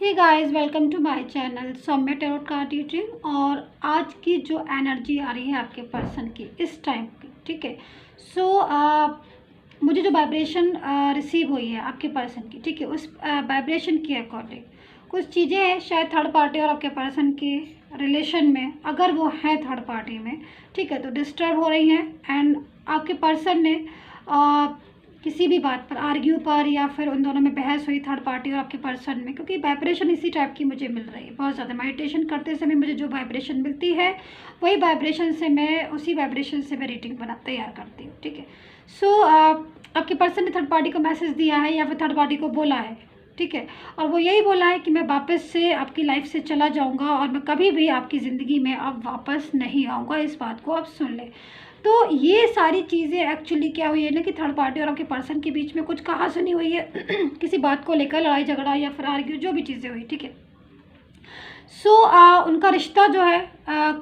Hey guys, welcome to my channel Saumya tarot card reading. और आज की जो एनर्जी आ रही है आपके पर्सन की इस टाइम की, ठीक है। मुझे जो वाइब्रेशन रिसीव हुई है आपके पर्सन की, ठीक है, उस वाइब्रेशन के अकॉर्डिंग कुछ चीज़ें हैं शायद थर्ड पार्टी और आपके पर्सन के रिलेशन में, अगर वो है थर्ड पार्टी में, ठीक है, तो डिस्टर्ब हो रही हैं। एंड आपके पर्सन ने किसी भी बात पर आर्ग्यू पर या फिर उन दोनों में बहस हुई थर्ड पार्टी और आपके पर्सन में, क्योंकि वाइब्रेशन इसी टाइप की मुझे मिल रही है। बहुत ज़्यादा मेडिटेशन करते समय मुझे जो वाइब्रेशन मिलती है वही वाइब्रेशन से मैं उसी वाइब्रेशन से मैं रीडिंग तैयार करती हूँ, ठीक है। आपके पर्सन ने थर्ड पार्टी को मैसेज दिया है या फिर थर्ड पार्टी को बोला है, ठीक है, और वो यही बोला है कि मैं वापस से आपकी लाइफ से चला जाऊंगा और मैं कभी भी आपकी ज़िंदगी में अब वापस नहीं आऊँगा। इस बात को आप सुन लें। तो ये सारी चीज़ें एक्चुअली क्या हुई है ना कि थर्ड पार्टी और आपके पर्सन के बीच में कुछ कहा सुनी हुई है किसी बात को लेकर, लड़ाई झगड़ा या फिर आर्ग्यू, जो भी चीज़ें हुई, ठीक है। उनका रिश्ता जो है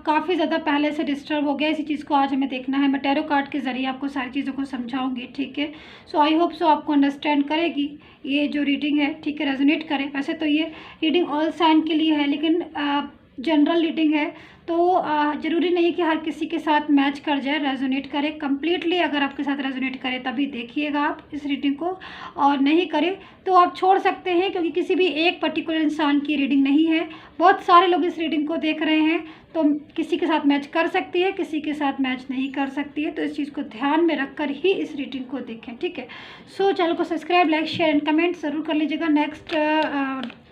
काफ़ी ज़्यादा पहले से डिस्टर्ब हो गया। इसी चीज़ को आज हमें देखना है। मैं टैरो कार्ड के ज़रिए आपको सारी चीज़ों को समझाऊंगी, ठीक है। आई होप आपको अंडरस्टैंड करेगी ये जो रीडिंग है, ठीक है, रेजोनेट करे। वैसे तो ये रीडिंग ऑल साइन के लिए है, लेकिन जनरल रीडिंग है, तो ज़रूरी नहीं कि हर किसी के साथ मैच कर जाए, रेजोनेट करे कम्प्लीटली। अगर आपके साथ रेजोनेट करे तभी देखिएगा आप इस रीडिंग को, और नहीं करे तो आप छोड़ सकते हैं, क्योंकि किसी भी एक पर्टिकुलर इंसान की रीडिंग नहीं है। बहुत सारे लोग इस रीडिंग को देख रहे हैं, तो किसी के साथ मैच कर सकती है, किसी के साथ मैच नहीं कर सकती है। तो इस चीज़ को ध्यान में रखकर ही इस रीडिंग को देखें, ठीक है। चैनल को subscribe, like, share and comment ज़रूर कर लीजिएगा। नेक्स्ट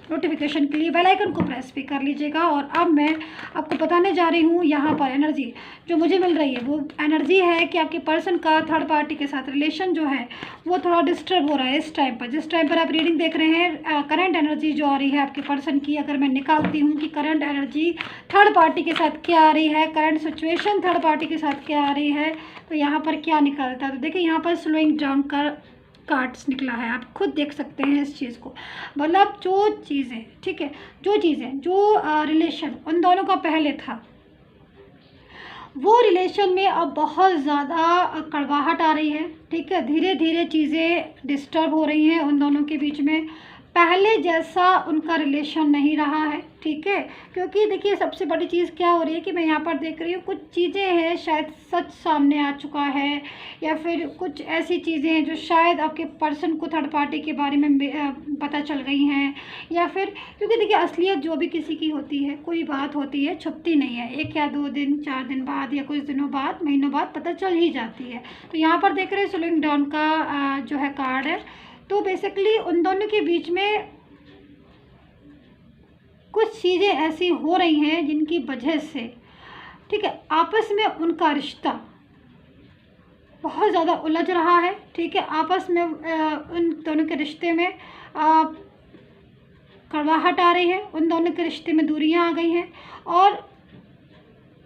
नोटिफिकेशन के लिए बेल आइकन को प्रेस भी कर लीजिएगा। और अब मैं आपको बताने जा रही हूँ यहाँ पर एनर्जी जो मुझे मिल रही है, वो एनर्जी है कि आपके पर्सन का थर्ड पार्टी के साथ रिलेशन जो है वो थोड़ा डिस्टर्ब हो रहा है इस टाइम पर। जिस टाइम पर आप रीडिंग देख रहे हैं, करंट एनर्जी जो आ रही है आपके पर्सन की, अगर मैं निकालती हूँ कि करंट एनर्जी थर्ड पार्टी के साथ क्या आ रही है, करंट सिचुएशन थर्ड पार्टी के साथ क्या आ रही है, तो यहाँ पर क्या निकलता है। तो देखिए यहाँ पर स्लोइंग डाउन का कार्ड्स निकला है, आप खुद देख सकते हैं इस चीज़ को। मतलब जो चीज़ें, ठीक है, जो चीज़ें जो रिलेशन उन दोनों का पहले था, वो रिलेशन में अब बहुत ज़्यादा कड़वाहट आ रही है, ठीक है। धीरे धीरे चीज़ें डिस्टर्ब हो रही हैं उन दोनों के बीच में। पहले जैसा उनका रिलेशन नहीं रहा है, ठीक है। क्योंकि देखिए सबसे बड़ी चीज़ क्या हो रही है कि मैं यहाँ पर देख रही हूँ कुछ चीज़ें हैं, शायद सच सामने आ चुका है, या फिर कुछ ऐसी चीज़ें हैं जो शायद आपके पर्सन को थर्ड पार्टी के बारे में पता चल गई हैं, या फिर क्योंकि देखिए असलियत जो भी किसी की होती है, कोई बात होती है छुपती नहीं है, 1 या 2 दिन 4 दिन बाद या कुछ दिनों बाद, महीनों बाद पता चल ही जाती है। तो यहाँ पर देख रहे हैं स्लोइंग डाउन का जो है कार्ड है। तो बेसिकली उन दोनों के बीच में कुछ चीज़ें ऐसी हो रही हैं जिनकी वजह से, ठीक है, आपस में उनका रिश्ता बहुत ज़्यादा उलझ रहा है, ठीक है। आपस में उन दोनों के रिश्ते में कड़वाहट आ रही है, उन दोनों के रिश्ते में दूरियां आ गई हैं। और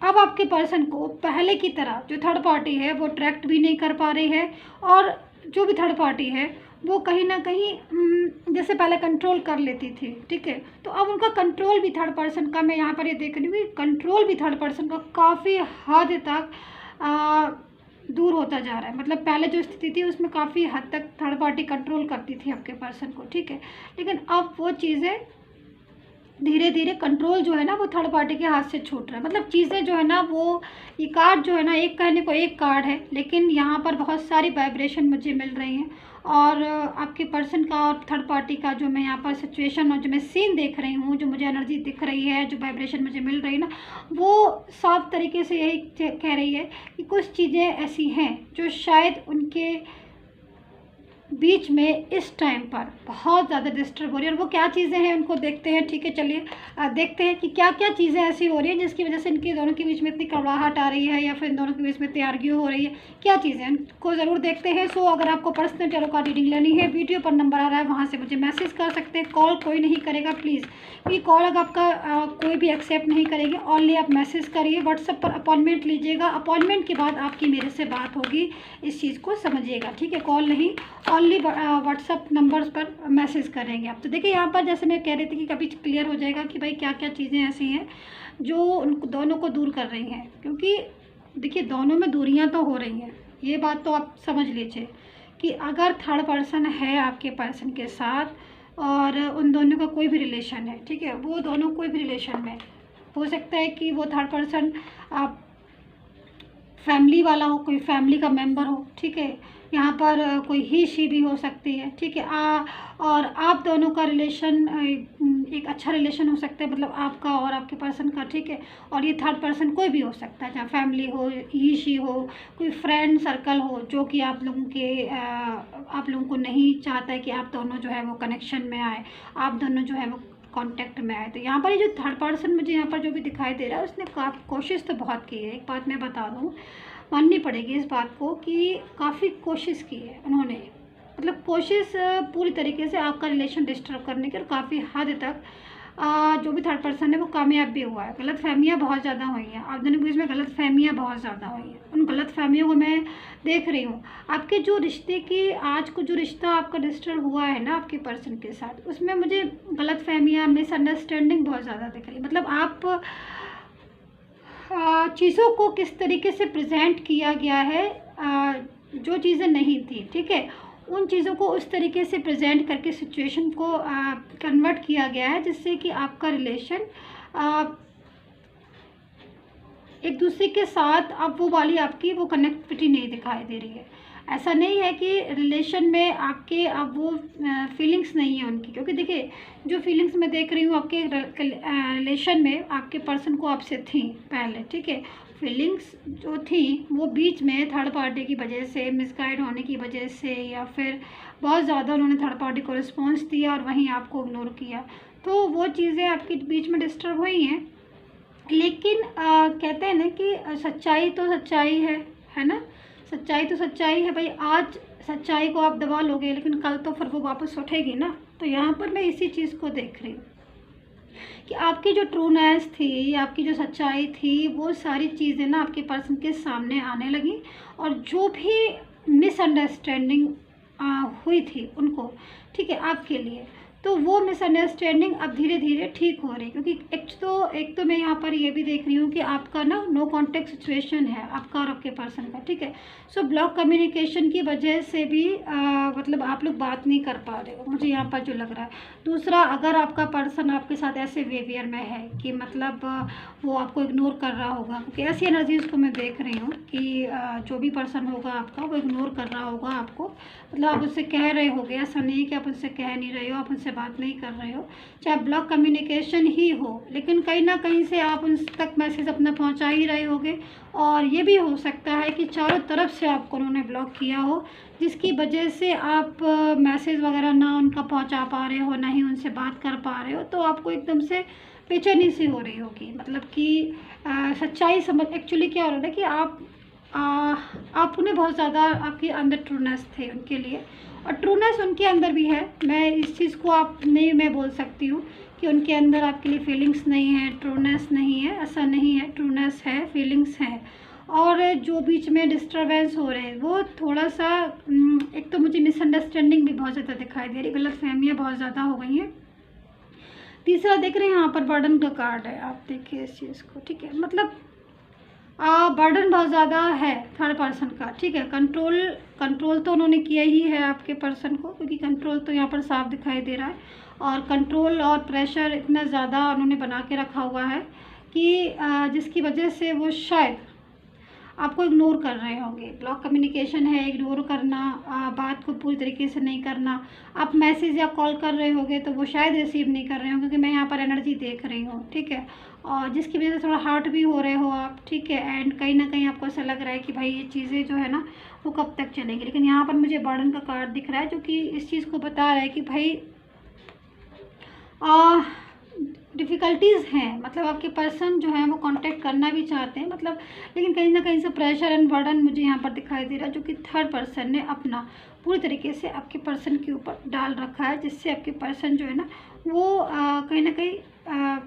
अब आपके पर्सन को पहले की तरह जो थर्ड पार्टी है वो अट्रैक्ट भी नहीं कर पा रही है, और जो भी थर्ड पार्टी है वो कहीं ना कहीं जैसे पहले कंट्रोल कर लेती थी, ठीक है, तो अब उनका कंट्रोल भी थर्ड पर्सन का, मैं यहाँ पर ये देख रही हूँ कि कंट्रोल भी थर्ड पर्सन का काफ़ी हद तक दूर होता जा रहा है। मतलब पहले जो स्थिति थी उसमें काफ़ी हद तक थर्ड पार्टी कंट्रोल करती थी आपके पर्सन को, ठीक है, लेकिन अब वो चीज़ें धीरे धीरे कंट्रोल जो है ना वो थर्ड पार्टी के हाथ से छूट रहा है। मतलब चीज़ें जो है ना, वो ये कार्ड जो है ना, एक कहने को एक कार्ड है, लेकिन यहाँ पर बहुत सारी वाइब्रेशन मुझे मिल रही हैं। और आपके पर्सन का और थर्ड पार्टी का जो मैं यहाँ पर सिचुएशन और जो मैं सीन देख रही हूँ, जो मुझे एनर्जी दिख रही है, जो वाइब्रेशन मुझे मिल रही है ना, वो साफ तरीके से यही कह रही है कि कुछ चीज़ें ऐसी हैं जो शायद उनके बीच में इस टाइम पर बहुत ज़्यादा डिस्टर्ब हो रही है। और वो क्या चीज़ें हैं उनको देखते हैं, ठीक है। चलिए देखते हैं कि क्या क्या चीज़ें ऐसी हो रही हैं जिसकी वजह से इनके दोनों के बीच में इतनी कड़वाहट आ रही है, या फिर इन दोनों के बीच में इतनी आर्ग्यू हो रही है, क्या चीज़ें हैं उनको ज़रूर देखते हैं। अगर आपको पर्सनल टैरो कार्ड रीडिंग लेनी है, वीडियो पर नंबर आ रहा है, वहाँ से मुझे मैसेज कर सकते हैं। कॉल कोई नहीं करेगा प्लीज़, क्योंकि कॉल अगर आपका कोई भी एक्सेप्ट नहीं करेगी। ओनली आप मैसेज करिए, व्हाट्सएप पर अपॉइंटमेंट लीजिएगा, अपॉइंटमेंट के बाद आपकी मेरे से बात होगी, इस चीज़ को समझिएगा, ठीक है। कॉल नहीं, ओनली व्हाट्सअप नंबर्स पर मैसेज करेंगे आप। तो देखिए यहाँ पर जैसे मैं कह रही थी कि कभी क्लियर हो जाएगा कि भाई क्या क्या चीज़ें ऐसी हैं जो उन दोनों को दूर कर रही हैं। क्योंकि देखिए दोनों में दूरियां तो हो रही हैं, ये बात तो आप समझ लीजिए कि अगर थर्ड पर्सन है आपके पर्सन के साथ, और उन दोनों का कोई भी रिलेशन है, ठीक है, वो दोनों कोई भी रिलेशन में हो सकता है कि वो थर्ड पर्सन आप फैमिली वाला हो, कोई फैमिली का मेंबर हो, ठीक है, यहाँ पर कोई ही शी भी हो सकती है, ठीक है। और आप दोनों का रिलेशन एक अच्छा रिलेशन हो सकता है, मतलब आपका और आपके पर्सन का, ठीक है। और ये थर्ड पर्सन कोई भी हो सकता है, चाहे फैमिली हो, ही शी हो, कोई फ्रेंड सर्कल हो, जो कि आप लोगों को नहीं चाहता है कि आप दोनों जो है वो कनेक्शन में आए, आप दोनों जो है वो कांटेक्ट में आए। तो यहाँ पर ये जो थर्ड पर्सन मुझे यहाँ पर जो भी दिखाई दे रहा है, उसने काफ़ी कोशिश तो बहुत की है। एक बात मैं बता दूँ, माननी पड़ेगी इस बात को कि काफ़ी कोशिश की है उन्होंने, मतलब कोशिश पूरी तरीके से आपका रिलेशन डिस्टर्ब करने की, और काफ़ी हद तक जो भी थर्ड पर्सन है वो कामयाब भी हुआ है। गलत फहमियाँ बहुत ज़्यादा हुई हैं, आप दोनों के बीच में गलत फहमियाँ बहुत ज़्यादा हुई हैं। उन गलत फहमियों को मैं देख रही हूँ। आपके जो रिश्ते की आज को जो रिश्ता आपका डिस्टर्ब हुआ है ना आपके पर्सन के साथ, उसमें मुझे गलत फहमियाँ, मिसअंडरस्टैंडिंग बहुत ज़्यादा दिख रही। मतलब आप चीज़ों को किस तरीके से प्रेजेंट किया गया है, जो चीज़ें नहीं थी, ठीक है, उन चीज़ों को उस तरीके से प्रेजेंट करके सिचुएशन को कन्वर्ट किया गया है, जिससे कि आपका रिलेशन एक दूसरे के साथ अब वो वाली आपकी वो कनेक्टिविटी नहीं दिखाई दे रही है। ऐसा नहीं है कि रिलेशन में आपके अब वो फीलिंग्स नहीं है उनकी, क्योंकि देखिए जो फीलिंग्स मैं देख रही हूँ आपके रिलेशन में, आपके पर्सन को आपसे थी पहले, ठीक है। फीलिंग्स जो थी वो बीच में थर्ड पार्टी की वजह से, मिसगाइड होने की वजह से, या फिर बहुत ज़्यादा उन्होंने थर्ड पार्टी को रिस्पॉन्स दिया और वहीं आपको इग्नोर किया, तो वो चीज़ें आपके बीच में डिस्टर्ब हुई हैं। लेकिन कहते हैं ना कि सच्चाई तो सच्चाई है ना, सच्चाई तो सच्चाई है भाई। आज सच्चाई को आप दबा लोगे, लेकिन कल तो फिर वो वापस उठेगी ना। तो यहाँ पर मैं इसी चीज़ को देख रही हूँ कि आपकी जो ट्रूनेस थी, आपकी जो सच्चाई थी, वो सारी चीज़ें ना आपके पर्सन के सामने आने लगी, और जो भी मिसअंडरस्टैंडिंग हुई थी उनको, ठीक है, आपके लिए, तो वो मिसअंडरस्टैंडिंग अब धीरे धीरे ठीक हो रही। क्योंकि एक तो मैं यहाँ पर ये भी देख रही हूँ कि आपका ना नो कॉन्टेक्ट सिचुएशन है आपका और आपके पर्सन का, ठीक है। सो ब्लॉक कम्युनिकेशन की वजह से भी मतलब आप लोग बात नहीं कर पा रहे हो, मुझे यहाँ पर जो लग रहा है। दूसरा, अगर आपका पर्सन आपके साथ ऐसे बिहेवियर में है कि मतलब वो आपको इग्नोर कर रहा होगा, क्योंकि ऐसी एनर्जीज़ को मैं देख रही हूँ कि जो भी पर्सन होगा आपका, वो इग्नोर कर रहा होगा आपको। मतलब आप उससे कह रहे होगे, ऐसा नहीं कि आप उनसे कह नहीं रहे हो, आप उनसे बात नहीं कर रहे हो, चाहे ब्लॉक कम्युनिकेशन ही हो, लेकिन कहीं ना कहीं से आप उन तक मैसेज अपना पहुंचा ही रहे होगे। और ये भी हो सकता है कि चारों तरफ से आपको उन्होंने ब्लॉक किया हो, जिसकी वजह से आप मैसेज वगैरह ना उनका पहुंचा पा रहे हो, ना ही उनसे बात कर पा रहे हो, तो आपको एकदम से बेचैनी सी हो रही होगी। मतलब कि सच्चाई समझ, एक्चुअली क्या हो रहा है कि आप उन्हें बहुत ज़्यादा, आपके अंदर ट्रूनेस थे उनके लिए, और ट्रूनेस उनके अंदर भी है। मैं इस चीज़ को आप नहीं मैं बोल सकती हूँ कि उनके अंदर आपके लिए फीलिंग्स नहीं है, ट्रूनेस नहीं है, ऐसा नहीं है, ट्रूनेस है, फीलिंग्स है। और जो बीच में डिस्टर्बेंस हो रहे हैं वो थोड़ा सा, एक तो मुझे मिसअंडरस्टैंडिंग भी बहुत ज़्यादा दिखाई दे रही, गलत फहमियाँ बहुत ज़्यादा हो गई हैं। तीसरा देख रहे हैं यहाँ पर बर्डन का कार्ड है, आप देखिए इस चीज़ को, ठीक है। मतलब बर्डन बहुत ज़्यादा है थर्ड पर्सन का, ठीक है। कंट्रोल तो उन्होंने किया ही है आपके पर्सन को, क्योंकि कंट्रोल तो यहाँ पर साफ दिखाई दे रहा है, और कंट्रोल और प्रेशर इतना ज़्यादा उन्होंने बना के रखा हुआ है कि जिसकी वजह से वो शायद आपको इग्नोर कर रहे होंगे। ब्लॉक कम्युनिकेशन है, इग्नोर करना, बात को पूरी तरीके से नहीं करना। आप मैसेज या कॉल कर रहे होंगे तो वो शायद रिसीव नहीं कर रहे होंगे, क्योंकि मैं यहाँ पर एनर्जी देख रही हूँ, ठीक है। और जिसकी वजह से थोड़ा हर्ट भी हो रहे हो आप, ठीक है। एंड कहीं ना कहीं आपको ऐसा लग रहा है कि भाई ये चीज़ें जो है ना वो कब तक चलेंगी। लेकिन यहाँ पर मुझे बर्डन का कार्ड दिख रहा है, जो कि इस चीज़ को बता रहा है कि भाई डिफ़िकल्टीज़ हैं। मतलब आपके पर्सन जो है वो कांटेक्ट करना भी चाहते हैं, मतलब, लेकिन कहीं ना कहीं से प्रेशर एंड बर्डन मुझे यहाँ पर दिखाई दे रहा है, जो कि थर्ड पर्सन ने अपना पूरी तरीके से आपके पर्सन के ऊपर डाल रखा है, जिससे आपके पर्सन जो है ना वो कहीं ना कहीं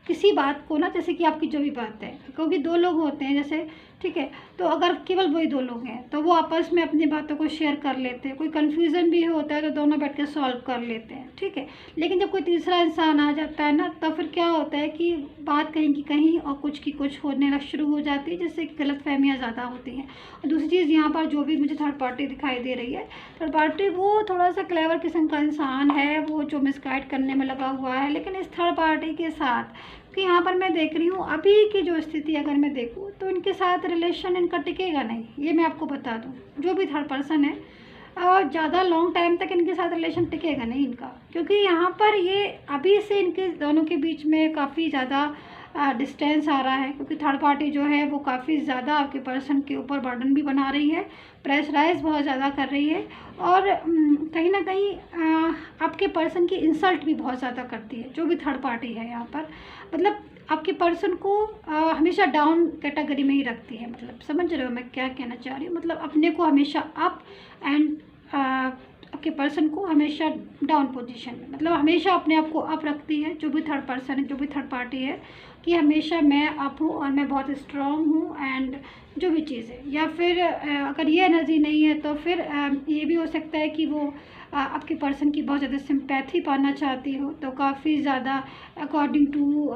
किसी बात को ना, जैसे कि आपकी जो भी बात है, क्योंकि दो लोग होते हैं, जैसे ठीक है। तो अगर केवल वही 2 लोग हैं तो वो आपस में अपनी बातों को शेयर कर लेते हैं, कोई कन्फ्यूज़न भी होता है तो दोनों बैठ के सॉल्व कर लेते हैं, ठीक है। लेकिन जब कोई तीसरा इंसान आ जाता है ना, तब फिर क्या होता है कि बात कहीं की कहीं और कुछ की कुछ होने लग शुरू हो जाती है, जिससे गलतफहमियाँ ज़्यादा होती हैं। और दूसरी चीज़ यहाँ पर जो भी मुझे थर्ड पार्टी दिखाई दे रही है, थर्ड पार्टी वो थोड़ा सा क्लेवर किस्म का इंसान है, वो जो मिसगाइड करने में लगा हुआ है। लेकिन इस थर्ड पार्टी के साथ कि यहाँ पर मैं देख रही हूँ अभी की जो स्थिति अगर मैं देखूँ तो इनके साथ रिलेशन इनका टिकेगा नहीं, ये मैं आपको बता दूँ। जो भी थर्ड पर्सन है ज़्यादा लॉन्ग टाइम तक इनके साथ रिलेशन टिकेगा नहीं इनका, क्योंकि यहाँ पर ये अभी से इनके दोनों के बीच में काफ़ी ज़्यादा डिस्टेंस आ रहा है, क्योंकि थर्ड पार्टी जो है वो काफ़ी ज़्यादा आपके पर्सन के ऊपर बर्डन भी बना रही है, प्रेशराइज बहुत ज़्यादा कर रही है, और कहीं ना कहीं आपके पर्सन की इंसल्ट भी बहुत ज़्यादा करती है। जो भी थर्ड पार्टी है यहाँ पर मतलब आपके पर्सन को हमेशा डाउन कैटेगरी में ही रखती है। मतलब समझ रहे हो मैं क्या कहना चाह रही हूँ, मतलब अपने को हमेशा अप एंड आपके पर्सन को हमेशा डाउन पोजीशन में, मतलब हमेशा अपने आप को अप रखती है। जो भी थर्ड पर्सन है, जो भी थर्ड पार्टी है, कि हमेशा मैं अप हूँ और मैं बहुत स्ट्रॉन्ग हूँ एंड जो भी चीज़ है। या फिर अगर ये एनर्जी नहीं है तो फिर ये भी हो सकता है कि वो आपके पर्सन की बहुत ज़्यादा सिंपैथी पाना चाहती हो, तो काफ़ी ज़्यादा अकॉर्डिंग टू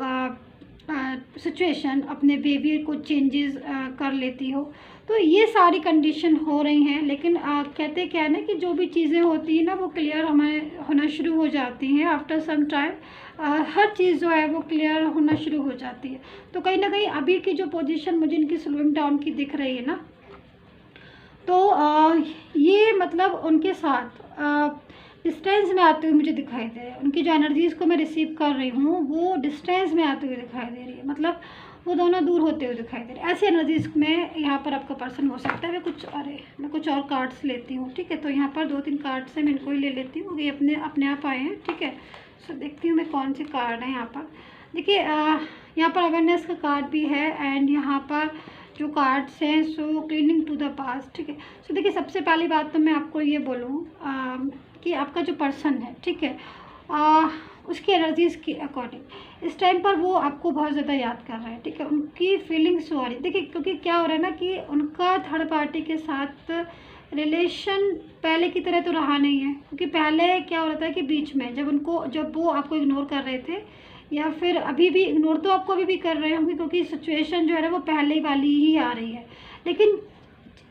सिचुएशन अपने बिहेवियर को चेंजेस कर लेती हो। तो ये सारी कंडीशन हो रही हैं। लेकिन कहते क्या है ना कि जो भी चीज़ें होती हैं ना वो क्लियर हमें होना शुरू हो जाती हैं आफ्टर सम टाइम। हर चीज़ जो है वो क्लियर होना शुरू हो जाती है। तो कहीं ना कहीं अभी की जो पोजीशन मुझे इनकी स्लोइंग डाउन की दिख रही है ना, तो ये मतलब उनके साथ डिस्टेंस में आते हुए मुझे दिखाई दे रहे हैं। उनकी जो एनर्जीज़ को मैं रिसीव कर रही हूँ वो डिस्टेंस में आते हुए दिखाई दे रही है, मतलब वो दोनों दूर होते हुए दिखाई दे रहे हैं। ऐसी एनर्जीज़ में यहाँ पर आपका पर्सन हो सकता है। मैं कुछ और कार्ड्स लेती हूँ, ठीक है। तो यहाँ पर 2-3 कार्ड्स हैं, मैं इनको ही ले लेती हूँ, ये अपने आप आए हैं, ठीक है। सो देखती हूँ मैं कौन से कार्ड हैं यहाँ पर। देखिए यहाँ पर अवेयरनेस का कार्ड भी है एंड यहाँ पर जो कार्ड्स हैं सो क्लीनिंग टू द पास्ट, ठीक है। सो देखिए सबसे पहली बात तो मैं आपको ये बोलूँ कि आपका जो पर्सन है, ठीक है, उसकी एनर्जीज़ के अकॉर्डिंग इस टाइम पर वो आपको बहुत ज़्यादा याद कर रहे हैं, ठीक है। उनकी फीलिंग्स हो रही, देखिए क्योंकि क्या हो रहा है ना कि उनका थर्ड पार्टी के साथ रिलेशन पहले की तरह तो रहा नहीं है। क्योंकि पहले क्या हो रहा था कि बीच में जब वो आपको इग्नोर कर रहे थे, या फिर अभी भी इग्नोर तो आपको अभी भी कर रहे होंगे, क्योंकि सिचुएशन जो है ना वो पहले वाली ही आ रही है, लेकिन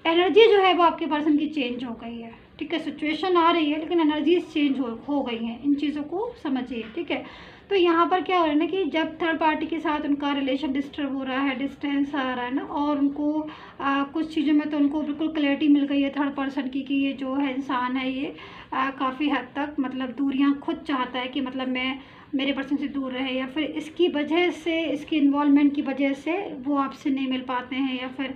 एनर्जी जो है वो आपके पर्सन की चेंज हो गई है, ठीक है। सिचुएशन आ रही है लेकिन एनर्जीज चेंज हो गई हैं। इन चीज़ों को समझिए, ठीक है। तो यहाँ पर क्या हो रहा है ना कि जब थर्ड पार्टी के साथ उनका रिलेशन डिस्टर्ब हो रहा है, डिस्टेंस आ रहा है ना, और उनको कुछ चीज़ों में तो उनको बिल्कुल क्लैरिटी मिल गई है थर्ड पर्सन की कि ये जो है इंसान है ये काफ़ी हद तक मतलब दूरियाँ खुद चाहता है कि मतलब मैं मेरे पर्सन से दूर रहे, या फिर इसकी वजह से, इसकी इन्वॉल्वमेंट की वजह से वो आपसे नहीं मिल पाते हैं, या फिर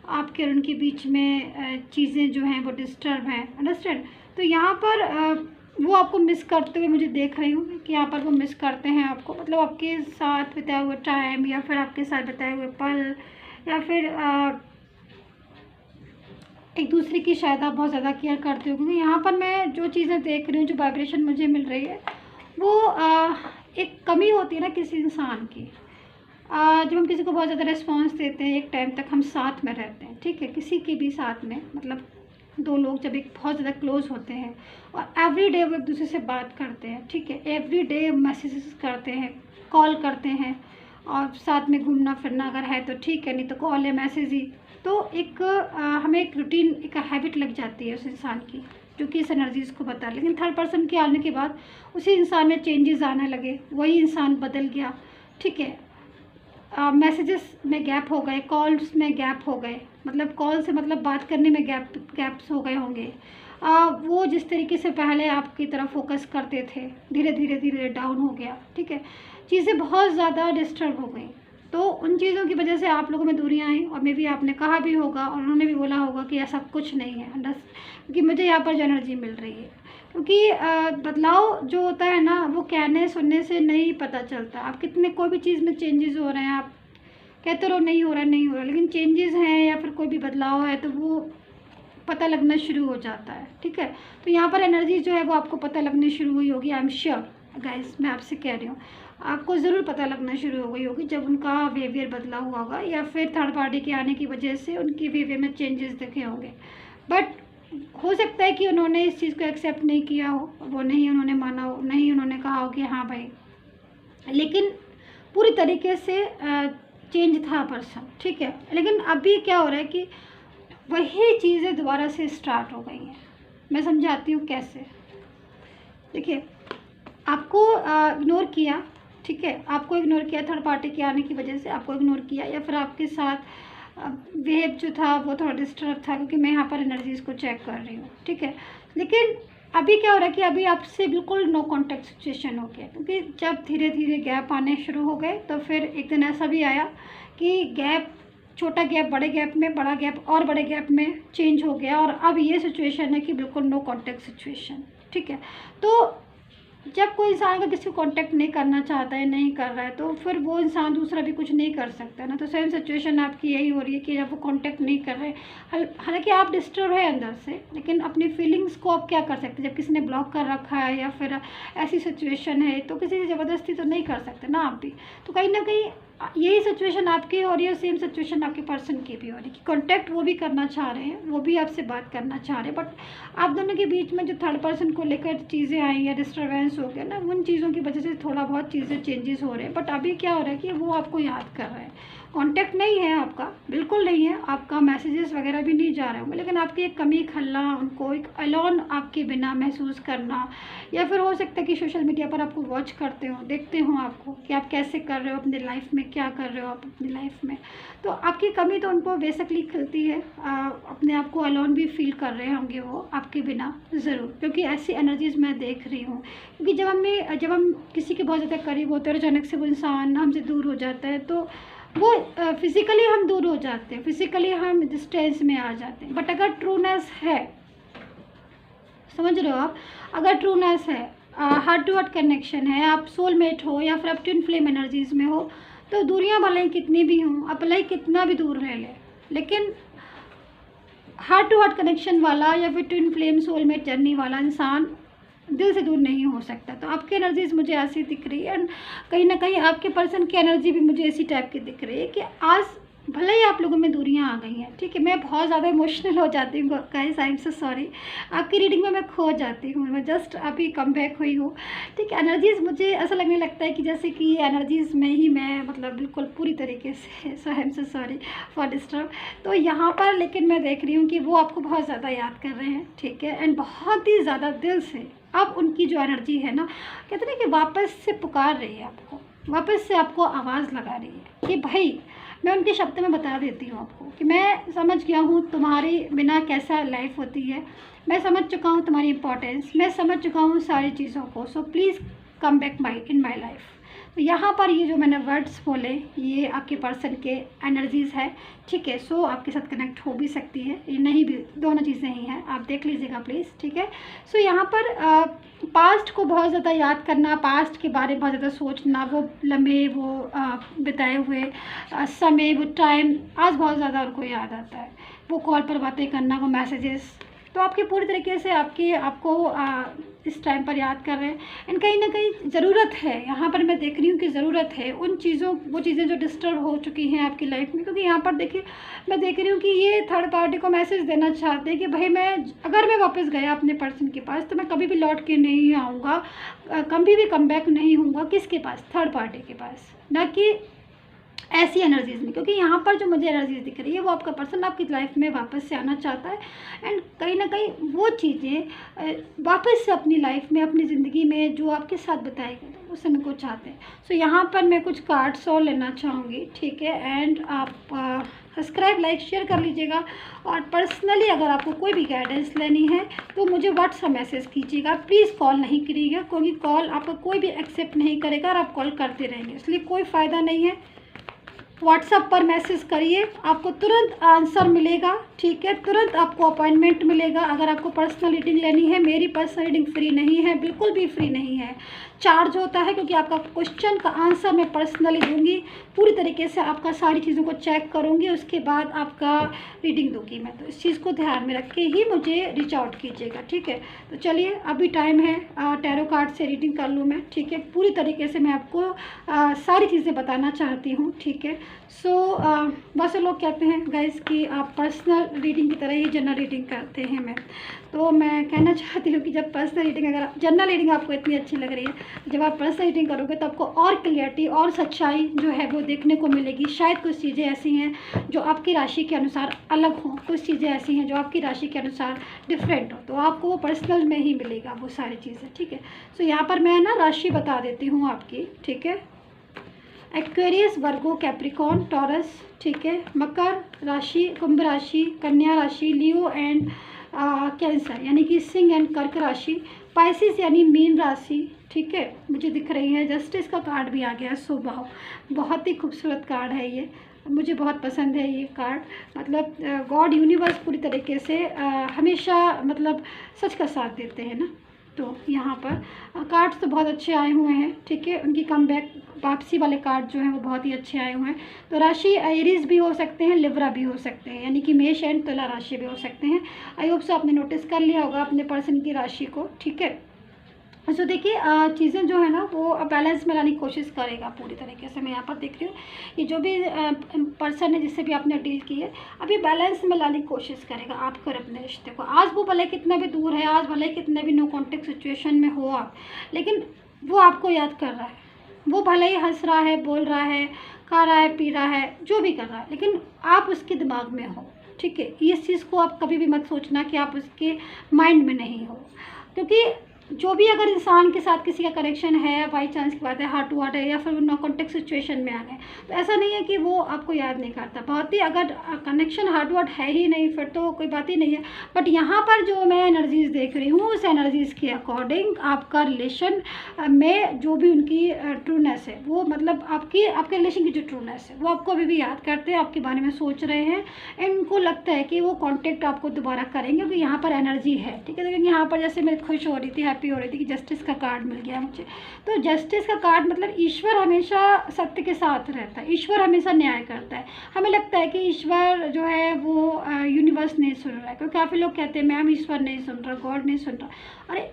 आपके और उनके बीच में चीज़ें जो हैं वो डिस्टर्ब हैं, अंडरस्टैंड। तो यहाँ पर वो आपको मिस करते हुए मुझे देख रही हूँ कि यहाँ पर वो मिस करते हैं आपको, मतलब आपके साथ बिताए हुए टाइम, या फिर आपके साथ बिताए हुए पल, या फिर एक दूसरे की शायद आप बहुत ज़्यादा केयर करते हो। क्योंकि यहाँ पर मैं जो चीज़ें देख रही हूँ, जो वाइब्रेशन मुझे मिल रही है वो एक कमी होती है ना किसी इंसान की। जब हम किसी को बहुत ज़्यादा रिस्पॉन्स देते हैं, एक टाइम तक हम साथ में रहते हैं, ठीक है, किसी के भी साथ में, मतलब 2 लोग जब एक बहुत ज़्यादा क्लोज होते हैं और एवरी डे वो एक दूसरे से बात करते हैं, ठीक है, एवरी डे मैसेजेस करते हैं, कॉल करते हैं, और साथ में घूमना फिरना अगर है तो ठीक है, नहीं तो कॉल या मैसेज ही। तो एक हमें एक रूटीन, एक हैबिट लग जाती है उस इंसान की, जो कि इस एनर्जीज़ को बता। लेकिन थर्ड पर्सन के आने के बाद उसी इंसान में चेंजेस आने लगे, वही इंसान बदल गया, ठीक है। मैसेजेस में गैप हो गए, कॉल्स में गैप हो गए, मतलब कॉल से मतलब बात करने में गैप्स हो गए होंगे। वो जिस तरीके से पहले आपकी तरफ फोकस करते थे, धीरे धीरे डाउन हो गया, ठीक है। चीज़ें बहुत ज़्यादा डिस्टर्ब हो गई, तो उन चीज़ों की वजह से आप लोगों में दूरियां आई, और मे भी आपने कहा भी होगा और उन्होंने भी बोला होगा कि ऐसा कुछ नहीं है, क्योंकि मुझे यहाँ पर जो एनर्जी मिल रही है। क्योंकि बदलाव जो होता है ना वो कहने सुनने से नहीं पता चलता। आप कितने कोई भी चीज़ में चेंजेस हो रहे हैं, आप कहते रहो नहीं हो रहा, लेकिन चेंजेस हैं या फिर कोई भी बदलाव है तो वो पता लगना शुरू हो जाता है, ठीक है। तो यहाँ पर एनर्जी जो है वो आपको पता लगनी शुरू हुई होगी, आई एम श्योर, गाइस मैं आपसे कह रही हूँ, आपको ज़रूर पता लगना शुरू हो गई होगी जब उनका बिहेवियर बदला हुआ होगा, या फिर थर्ड पार्टी के आने की वजह से उनके बिहेवियर में चेंजेस दिखे होंगे। बट हो सकता है कि उन्होंने इस चीज़ को एक्सेप्ट नहीं किया हो, वो नहीं उन्होंने माना हो, नहीं उन्होंने कहा हो कि हाँ भाई, लेकिन पूरी तरीके से चेंज था पर्सन, ठीक है। लेकिन अभी क्या हो रहा है कि वही चीज़ें दोबारा से स्टार्ट हो गई हैं। मैं समझाती हूँ कैसे। देखिए, आपको इग्नोर किया, ठीक है, आपको इग्नोर किया थर्ड पार्टी के आने की वजह से, आपको इग्नोर किया, या फिर आपके साथ बिहेव जो था वो थोड़ा डिस्टर्ब था, क्योंकि मैं यहाँ पर एनर्जीज़ को चेक कर रही हूँ, ठीक है। लेकिन अभी क्या हो रहा है कि अभी आपसे बिल्कुल नो कॉन्टैक्ट सिचुएशन हो गया, क्योंकि जब धीरे धीरे गैप आने शुरू हो गए तो फिर एक दिन ऐसा भी आया कि गैप, छोटा गैप बड़े गैप में, बड़ा गैप और बड़े गैप में चेंज हो गया, और अब ये सिचुएशन है कि बिल्कुल नो कॉन्टैक्ट सिचुएशन, ठीक है। तो जब कोई इंसान अगर किसी को कांटेक्ट नहीं करना चाहता है, नहीं कर रहा है, तो फिर वो इंसान दूसरा भी कुछ नहीं कर सकता ना। तो सेम सिचुएशन आपकी यही हो रही है कि जब वो कांटेक्ट नहीं कर रहे, हालांकि आप डिस्टर्ब है अंदर से, लेकिन अपनी फीलिंग्स को आप क्या कर सकते हैं। जब किसी ने ब्लॉक कर रखा है या फिर ऐसी सिचुएशन है, तो किसी से ज़बरदस्ती तो नहीं कर सकते ना आप भी। तो कहीं ना कहीं यही सिचुएशन आपकी हो रही है, सेम सिचुएशन आपके पर्सन की भी हो रही है कि कांटेक्ट वो भी करना चाह रहे हैं, वो भी आपसे बात करना चाह रहे हैं, बट आप दोनों के बीच में जो थर्ड पर्सन को लेकर चीज़ें आई या डिस्टर्बेंस हो गया ना, उन चीज़ों की वजह से थोड़ा बहुत चीज़ें चेंजेस हो रहे हैं। बट अभी क्या हो रहा है कि वो आपको याद कर रहे हैं, कांटेक्ट नहीं है आपका, बिल्कुल नहीं है आपका, मैसेजेस वगैरह भी नहीं जा रहे होंगे, लेकिन आपकी एक कमी खलना, उनको एक अलोन आपके बिना महसूस करना, या फिर हो सकता है कि सोशल मीडिया पर आपको वॉच करते हो, देखते हो आपको कि आप कैसे कर रहे हो अपनी लाइफ में, क्या कर रहे हो आप अपनी लाइफ में, तो आपकी कमी तो उनको बेसिकली खलती है। अपने आप को अलोन भी फील कर रहे होंगे वो आपके बिना ज़रूर, क्योंकि ऐसी एनर्जीज़ मैं देख रही हूँ। क्योंकि जब हम किसी के बहुत ज़्यादा करीब होते हैं और अचानक से वो इंसान हमसे दूर हो जाता है, तो वो फिज़िकली हम दूर हो जाते हैं, फिज़िकली हम डिस्टेंस में आ जाते हैं। बट अगर ट्रूनेस है, समझ रहे हो आप, अगर ट्रूनेस है, हार्ट टू हार्ट कनेक्शन है, आप सोलमेट हो या फिर आप ट्विन फ्लेम एनर्जीज़ में हो, तो दूरियां भले ही कितनी भी हों, आप भले ही कितना भी दूर रह लें, लेकिन हार्ट टू हार्ट कनेक्शन वाला या फिर ट्विन फ्लेम सोलमेट जर्नी वाला इंसान दिल से दूर नहीं हो सकता। तो आपकी एनर्जीज मुझे ऐसी दिख रही है, एंड कहीं ना कहीं आपके पर्सन की एनर्जी भी मुझे इसी टाइप की दिख रही है कि आज भले ही आप लोगों में दूरियां आ गई हैं, ठीक है। मैं बहुत ज़्यादा इमोशनल हो जाती हूँ guys, I am so sorry, आपकी रीडिंग में मैं खो जाती हूँ, मैं जस्ट अभी कम बैक हुई हूँ, ठीक है। एनर्जीज़ मुझे ऐसा लगने लगता है कि जैसे कि ये एनर्जीज़ में ही मैं मतलब बिल्कुल पूरी तरीके से, so I am so sorry for disturb. तो यहाँ पर लेकिन मैं देख रही हूँ कि वो आपको बहुत ज़्यादा याद कर रहे हैं, ठीक है, एंड बहुत ही ज़्यादा दिल से अब उनकी जो एनर्जी है ना, कहते हैं कि वापस से पुकार रही है आपको, वापस से आपको आवाज़ लगा रही है कि भाई, मैं उनके शब्द में बता देती हूँ आपको कि मैं समझ गया हूँ तुम्हारे बिना कैसा लाइफ होती है, मैं समझ चुका हूँ तुम्हारी इंपॉर्टेंस, मैं समझ चुका हूँ सारी चीज़ों को, so please come back in my life. तो यहाँ पर ये जो मैंने वर्ड्स बोले, ये आपके पर्सन के एनर्जीज़ है, ठीक है। सो आपके साथ कनेक्ट हो भी सकती है, ये नहीं भी, दोनों चीज़ें ही हैं, आप देख लीजिएगा प्लीज़, ठीक है। सो यहाँ पर पास्ट को बहुत ज़्यादा याद करना, पास्ट के बारे में बहुत ज़्यादा सोचना, वो लम्हे, वो बिताए हुए समय, वो टाइम आज बहुत ज़्यादा उनको याद आता है, वो कॉल पर बातें करना, वो मैसेजेस, तो आपके पूरी तरीके से आपको इस टाइम पर याद कर रहे हैं। एंड कहीं ना कहीं ज़रूरत है, यहाँ पर मैं देख रही हूँ कि ज़रूरत है उन चीज़ों, वो चीज़ें जो डिस्टर्ब हो चुकी हैं आपकी लाइफ में, क्योंकि यहाँ पर देखिए मैं देख रही हूँ कि ये थर्ड पार्टी को मैसेज देना चाहते हैं कि भाई अगर मैं वापस गया अपने पर्सन के पास, तो मैं कभी भी लौट के नहीं आऊँगा, कभी भी कम बैक नहीं होऊंगा, किसके पास, थर्ड पार्टी के पास, ना कि ऐसी एनर्जीज़ में। क्योंकि यहाँ पर जो मुझे एनर्जीज दिख रही है, वो आपका पर्सन आपकी लाइफ में वापस से आना चाहता है, एंड कहीं ना कहीं वो चीज़ें वापस से अपनी लाइफ में, अपनी ज़िंदगी में जो आपके साथ बताए गए उस समय को चाहते हैं। सो यहाँ पर मैं कुछ कार्ड्स और लेना चाहूँगी, ठीक है। एंड आप सब्सक्राइब, लाइक, शेयर कर लीजिएगा, और पर्सनली अगर आपको कोई भी गाइडेंस लेनी है तो मुझे व्हाट्सएप मैसेज कीजिएगा, प्लीज़ कॉल नहीं करिएगा, क्योंकि कॉल आपका कोई भी एक्सेप्ट नहीं करेगा और आप कॉल करते रहेंगे, इसलिए कोई फ़ायदा नहीं है। व्हाट्सएप पर मैसेज करिए, आपको तुरंत आंसर मिलेगा, ठीक है, तुरंत आपको अपॉइंटमेंट मिलेगा। अगर आपको पर्सनल रीडिंग लेनी है, मेरी पर्सनल रीडिंग फ्री नहीं है, बिल्कुल भी फ्री नहीं है, चार्ज होता है, क्योंकि आपका क्वेश्चन का आंसर मैं पर्सनली दूंगी, पूरी तरीके से आपका सारी चीज़ों को चेक करूंगी, उसके बाद आपका रीडिंग दूंगी मैं। तो इस चीज़ को ध्यान में रख के ही मुझे रीच आउट कीजिएगा, ठीक है। तो चलिए, अभी टाइम है, टैरो कार्ड से रीडिंग कर लूँ मैं, ठीक है। पूरी तरीके से मैं आपको सारी चीज़ें बताना चाहती हूँ, ठीक है। सो बहुत से लोग कहते हैं गाइस कि आप पर्सनल रीडिंग की तरह ही जनरल रीडिंग करते हैं। तो मैं कहना चाहती हूँ कि जब पर्सनल रीडिंग, अगर जनरल रीडिंग आपको इतनी अच्छी लग रही है, जब आप पर्सनल रीडिंग करोगे तो आपको और क्लियरिटी और सच्चाई जो है वो देखने को मिलेगी। शायद कुछ चीज़ें ऐसी हैं जो आपकी राशि के अनुसार अलग हों, कुछ चीज़ें ऐसी हैं जो आपकी राशि के अनुसार डिफरेंट हो, तो आपको वो पर्सनल में ही मिलेगा वो सारी चीज़ें, ठीक है। सो यहाँ पर मैं ना राशि बता देती हूँ आपकी, ठीक है। एक्वेरियस, वर्गो, कैप्रिकॉर्न, टॉरस, ठीक है, मकर राशि, कुंभ राशि, कन्या राशि, लियो एंड कैंसर यानी कि सिंह एंड कर्क राशि, पाइसिस यानी मीन राशि, ठीक है, मुझे दिख रही है। जस्टिस का कार्ड भी आ गया, स्वभाव, बहुत ही खूबसूरत कार्ड है ये, मुझे बहुत पसंद है ये कार्ड। मतलब गॉड यूनिवर्स पूरी तरीके से हमेशा मतलब सच का साथ देते हैं ना। तो यहाँ पर कार्ड्स तो बहुत अच्छे आए हुए हैं, ठीक है। उनकी कम बैक वापसी वाले कार्ड जो हैं वो बहुत ही अच्छे आए हुए हैं। तो राशि एरीज भी हो सकते हैं, लिब्रा भी हो सकते हैं, यानी कि मेष एंड तुला राशि भी हो सकते हैं। आई होप सो आपने नोटिस कर लिया होगा अपने पर्सन की राशि को, ठीक है। तो देखिए, चीज़ें जो है ना वो बैलेंस में लाने की कोशिश करेगा पूरी तरीके से। मैं यहाँ पर देख रही हूँ कि जो भी पर्सन है जिससे भी आपने डील की है, अभी बैलेंस में लाने की कोशिश करेगा आपको और अपने रिश्ते को। आज वो भले कितना भी दूर है, आज भले कितने भी नो कॉन्टेक्ट सिचुएशन में हो आप, लेकिन वो आपको याद कर रहा है। वो भले ही हंस रहा है, बोल रहा है, खा रहा है, पी रहा है, जो भी कर रहा है, लेकिन आप उसके दिमाग में हो, ठीक है। इस चीज़ को आप कभी भी मत सोचना कि आप उसके माइंड में नहीं हो, क्योंकि जो भी अगर इंसान के साथ किसी का कनेक्शन है, बाई चांस की बात है, हार्ट टू हार्ट है, या फिर नो कॉन्टेक्ट सिचुएशन में आ गए, तो ऐसा नहीं है कि वो आपको याद नहीं करता। बहुत ही अगर कनेक्शन हार्ट टू हार्ट है ही नहीं, फिर तो कोई बात ही नहीं है। बट यहाँ पर जो मैं एनर्जीज देख रही हूँ, उस एनर्जीज़ के अकॉर्डिंग आपका रिलेशन में जो भी उनकी ट्रूनेस है, वो मतलब आपके रिलेशन की जो ट्रूनेस है, वो आपको अभी भी याद करते हैं, आपके बारे में सोच रहे हैं, इनको लगता है कि वो कॉन्टेक्ट आपको दोबारा करेंगे, क्योंकि यहाँ पर एनर्जी है, ठीक है। लेकिन यहाँ पर जैसे मैं खुश हो रही थी, हैप्पी हो रही थी कि जस्टिस का कार्ड मिल गया मुझे। तो जस्टिस का कार्ड मतलब ईश्वर हमेशा सत्य के साथ रहता है, ईश्वर हमेशा न्याय करता है। हमें लगता है कि ईश्वर जो है वो यूनिवर्स नहीं सुन रहा है, क्योंकि काफ़ी लोग कहते हैं मैम ईश्वर नहीं सुन रहा, गॉड नहीं सुन रहा। अरे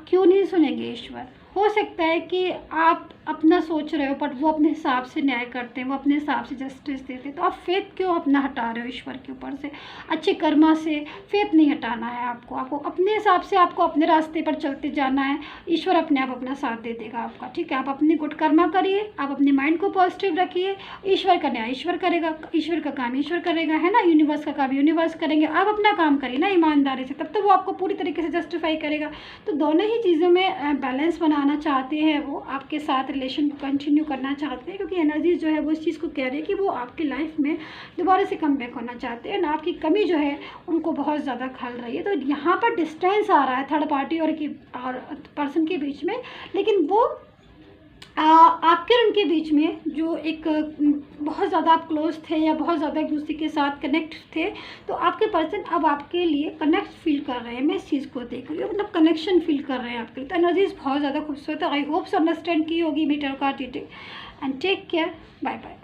क्यों नहीं सुनेंगे ईश्वर? हो सकता है कि आप अपना सोच रहे हो, बट वो अपने हिसाब से न्याय करते हैं, वो अपने हिसाब से जस्टिस देते हैं। तो आप फेथ क्यों अपना हटा रहे हो ईश्वर के ऊपर से? अच्छे कर्मा से फेथ नहीं हटाना है आपको अपने हिसाब से, आपको अपने रास्ते पर चलते जाना है। ईश्वर अपने आप अपना साथ दे देगा आपका, ठीक है। आप अपनी गुड कर्मा करिए, आप अपने माइंड को पॉजिटिव रखिए, ईश्वर का न्याय ईश्वर करेगा, ईश्वर का काम ईश्वर करेगा, है ना। यूनिवर्स का काम यूनिवर्स करेंगे, आप अपना काम करिए ना ईमानदारी से, तब तो वो आपको पूरी तरीके से जस्टिफाई करेगा। तो दोनों ही चीज़ों में बैलेंस बनाना चाहते हैं, वो आपके साथ रिलेशन को कंटिन्यू करना चाहते हैं, क्योंकि एनर्जी जो है वो इस चीज़ को कह रही है कि वो आपकी लाइफ में दोबारा से कम बैक होना चाहते हैं ना। आपकी कमी जो है उनको बहुत ज़्यादा खल रही है। तो यहाँ पर डिस्टेंस आ रहा है थर्ड पार्टी और पर्सन के बीच में, लेकिन वो आपके और उनके बीच में जो एक बहुत ज़्यादा आप क्लोज थे या बहुत ज़्यादा एक दूसरे के साथ कनेक्ट थे, तो आपके पर्सन अब आपके लिए कनेक्ट फील कर रहे हैं। मैं इस चीज़ को देख रही हूँ, मतलब कनेक्शन फील कर रहे हैं आपके लिए। तो एनर्जीज बहुत ज़्यादा खूबसूरत है। आई होप सो अंडरस्टैंड की होगी मेरी tarot card reading. And take care, bye bye.